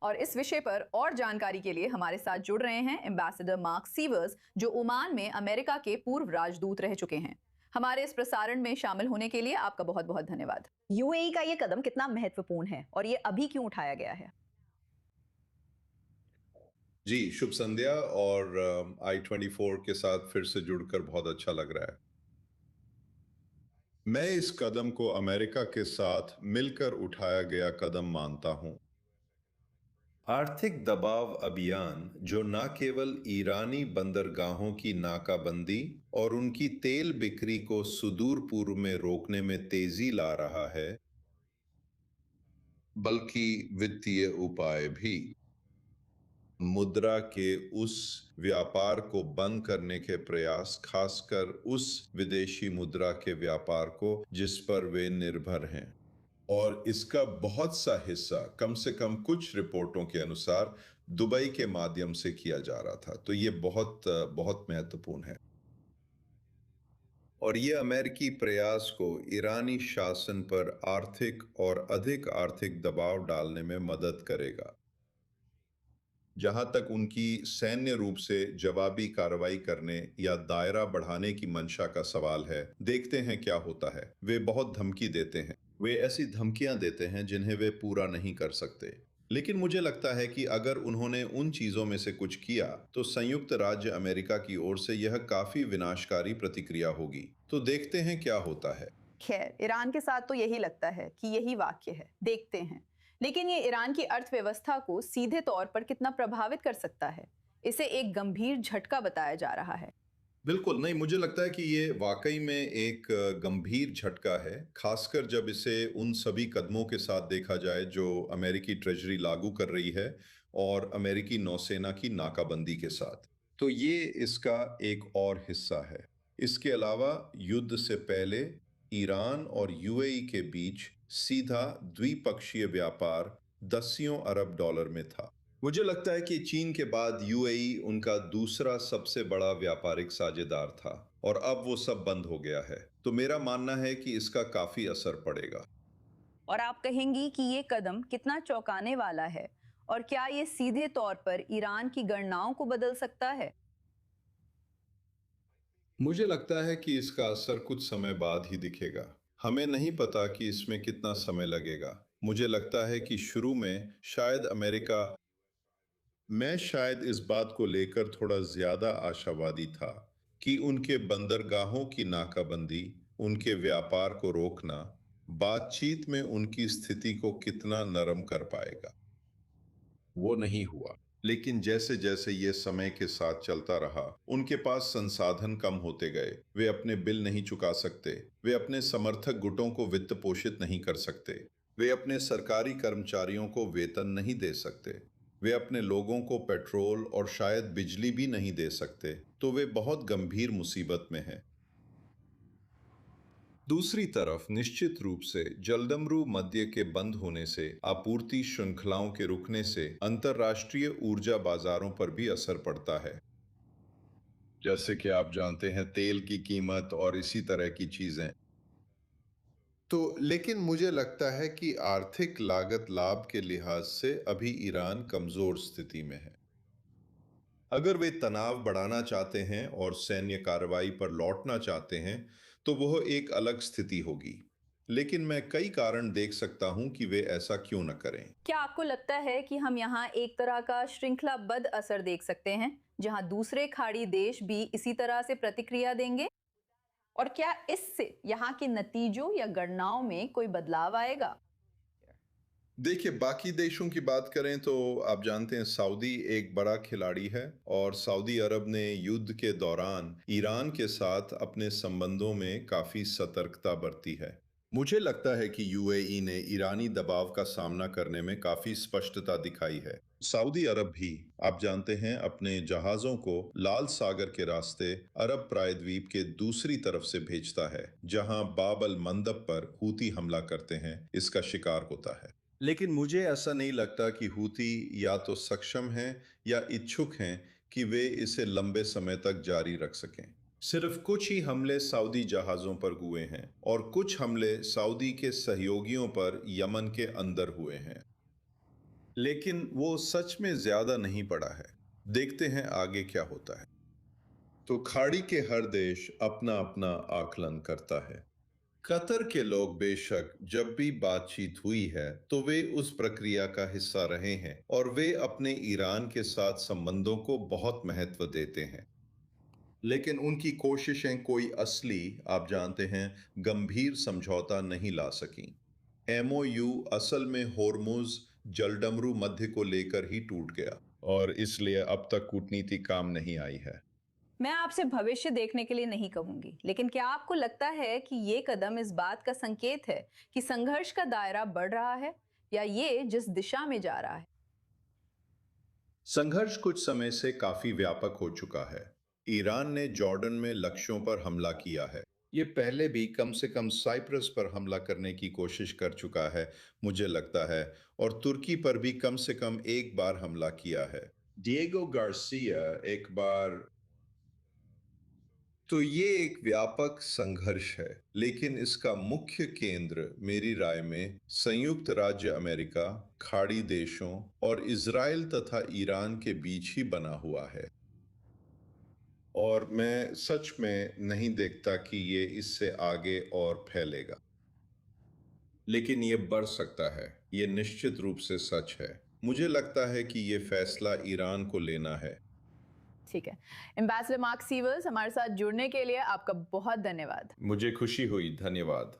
और इस विषय पर और जानकारी के लिए हमारे साथ जुड़ रहे हैं एम्बेसडर मार्क सीवर्स, जो ओमान में अमेरिका के पूर्व राजदूत रह चुके हैं। हमारे इस प्रसारण में शामिल होने के लिए आपका बहुत बहुत धन्यवाद। यूएई का ये कदम कितना महत्वपूर्ण है और ये अभी क्यों उठाया गया है? जी, शुभ संध्या और I-24 के साथ फिर से जुड़कर बहुत अच्छा लग रहा है। मैं इस कदम को अमेरिका के साथ मिलकर उठाया गया कदम मानता हूं। आर्थिक दबाव अभियान जो न केवल ईरानी बंदरगाहों की नाकाबंदी और उनकी तेल बिक्री को सुदूर पूर्व में रोकने में तेजी ला रहा है, बल्कि वित्तीय उपाय भी। मुद्रा के उस व्यापार को बंद करने के प्रयास, खासकर उस विदेशी मुद्रा के व्यापार को जिस पर वे निर्भर हैं। और इसका बहुत सा हिस्सा, कम से कम कुछ रिपोर्टों के अनुसार, दुबई के माध्यम से किया जा रहा था। तो ये बहुत बहुत महत्वपूर्ण है। और ये अमेरिकी प्रयास को ईरानी शासन पर आर्थिक और अधिक आर्थिक दबाव डालने में मदद करेगा। जहां तक उनकी सैन्य रूप से जवाबी कार्रवाई करने या दायरा बढ़ाने की मंशा का सवाल है, देखते हैं क्या होता है। वे बहुत धमकी देते हैं, वे ऐसी धमकियां देते हैं जिन्हें वे पूरा नहीं कर सकते। लेकिन मुझे लगता है कि अगर उन्होंने उन चीजों में से कुछ किया तो संयुक्त राज्य अमेरिका की ओर से यह काफी विनाशकारी प्रतिक्रिया होगी। तो देखते हैं क्या होता है। खैर, ईरान के साथ तो यही लगता है कि यही वाक्य है, देखते हैं। लेकिन ये ईरान की अर्थव्यवस्था को सीधे तौर पर कितना प्रभावित कर सकता है? इसे एक गंभीर झटका बताया जा रहा है। बिल्कुल नहीं, मुझे लगता है कि ये वाकई में एक गंभीर झटका है, खासकर जब इसे उन सभी कदमों के साथ देखा जाए जो अमेरिकी ट्रेजरी लागू कर रही है और अमेरिकी नौसेना की नाकाबंदी के साथ। तो ये इसका एक और हिस्सा है। इसके अलावा युद्ध से पहले ईरान और यूएई के बीच सीधा द्विपक्षीय व्यापार दसियों अरब डॉलर में था। मुझे लगता है कि चीन के बाद यूएई उनका दूसरा सबसे बड़ा व्यापारिक साझेदार था और अब वो सब बंद हो गया है। तो मेरा मानना है कि इसका काफी असर पड़ेगा। और आप कहेंगी कि ये कदम कितना चौंकाने वाला है? और क्या ये सीधे तौर पर ईरान की गणनाओं को बदल सकता है? मुझे लगता है कि इसका असर कुछ समय बाद ही दिखेगा। हमें नहीं पता कि इसमें कितना समय लगेगा। मुझे लगता है कि शुरू में शायद अमेरिका मैं शायद इस बात को लेकर थोड़ा ज्यादा आशावादी था कि उनके बंदरगाहों की नाकाबंदी, उनके व्यापार को रोकना, बातचीत में उनकी स्थिति को कितना नरम कर पाएगा। वो नहीं हुआ। लेकिन जैसे जैसे ये समय के साथ चलता रहा, उनके पास संसाधन कम होते गए। वे अपने बिल नहीं चुका सकते, वे अपने समर्थक गुटों को वित्त पोषित नहीं कर सकते, वे अपने सरकारी कर्मचारियों को वेतन नहीं दे सकते, वे अपने लोगों को पेट्रोल और शायद बिजली भी नहीं दे सकते। तो वे बहुत गंभीर मुसीबत में हैं। दूसरी तरफ निश्चित रूप से जलदमरू मध्य के बंद होने से, आपूर्ति श्रृंखलाओं के रुकने से अंतर्राष्ट्रीय ऊर्जा बाजारों पर भी असर पड़ता है। जैसे कि आप जानते हैं, तेल की कीमत और इसी तरह की चीजें। तो लेकिन मुझे लगता है कि आर्थिक लागत लाभ के लिहाज से अभी ईरान कमजोर स्थिति में है। अगर वे तनाव बढ़ाना चाहते हैं और सैन्य कार्रवाई पर लौटना चाहते हैं तो वह एक अलग स्थिति होगी। लेकिन मैं कई कारण देख सकता हूं कि वे ऐसा क्यों न करें। क्या आपको लगता है कि हम यहाँ एक तरह का श्रृंखलाबद्ध असर देख सकते हैं, जहाँ दूसरे खाड़ी देश भी इसी तरह से प्रतिक्रिया देंगे? और क्या इससे यहाँ के नतीजों या गणनाओं में कोई बदलाव आएगा? देखिए, बाकी देशों की बात करें तो आप जानते हैं सऊदी एक बड़ा खिलाड़ी है और सऊदी अरब ने युद्ध के दौरान ईरान के साथ अपने संबंधों में काफी सतर्कता बरती है। मुझे लगता है कि यूएई ने ईरानी दबाव का सामना करने में काफी स्पष्टता दिखाई है। सऊदी अरब भी, आप जानते हैं, अपने जहाजों को लाल सागर के रास्ते अरब प्रायद्वीप के दूसरी तरफ से भेजता है, जहां बाब अल मंदब पर हूती हमला करते हैं, इसका शिकार होता है। लेकिन मुझे ऐसा नहीं लगता कि हूती या तो सक्षम हैं या इच्छुक हैं कि वे इसे लंबे समय तक जारी रख सकें। सिर्फ कुछ ही हमले सऊदी जहाज़ों पर हुए हैं और कुछ हमले सऊदी के सहयोगियों पर यमन के अंदर हुए हैं। लेकिन वो सच में ज्यादा नहीं पड़ा है। देखते हैं आगे क्या होता है। तो खाड़ी के हर देश अपना अपना आकलन करता है। कतर के लोग बेशक जब भी बातचीत हुई है तो वे उस प्रक्रिया का हिस्सा रहे हैं और वे अपने ईरान के साथ संबंधों को बहुत महत्व देते हैं। लेकिन उनकी कोशिशें कोई असली, आप जानते हैं, गंभीर समझौता नहीं ला सकीं। एमओयू असल में होर्मुज जलडमरू मध्य को लेकर ही टूट गया और इसलिए अब तक कूटनीति काम नहीं आई है। मैं आपसे भविष्य देखने के लिए नहीं कहूंगी, लेकिन क्या आपको लगता है कि ये कदम इस बात का संकेत है कि संघर्ष का दायरा बढ़ रहा है, या ये जिस दिशा में जा रहा है? संघर्ष कुछ समय से काफी व्यापक हो चुका है। ईरान ने जॉर्डन में लक्ष्यों पर हमला किया है। ये पहले भी कम से कम साइप्रस पर हमला करने की कोशिश कर चुका है, मुझे लगता है, और तुर्की पर भी कम से कम एक बार हमला किया है। डिएगो गार्सिया एक बार। तो ये एक व्यापक संघर्ष है, लेकिन इसका मुख्य केंद्र मेरी राय में संयुक्त राज्य अमेरिका, खाड़ी देशों और इजराइल तथा ईरान के बीच ही बना हुआ है। और मैं सच में नहीं देखता कि ये इससे आगे और फैलेगा। लेकिन ये बढ़ सकता है, ये निश्चित रूप से सच है। मुझे लगता है कि ये फैसला ईरान को लेना है। ठीक है। एम्बेसडर मार्क सीवर्स, हमारे साथ जुड़ने के लिए आपका बहुत धन्यवाद। मुझे खुशी हुई, धन्यवाद।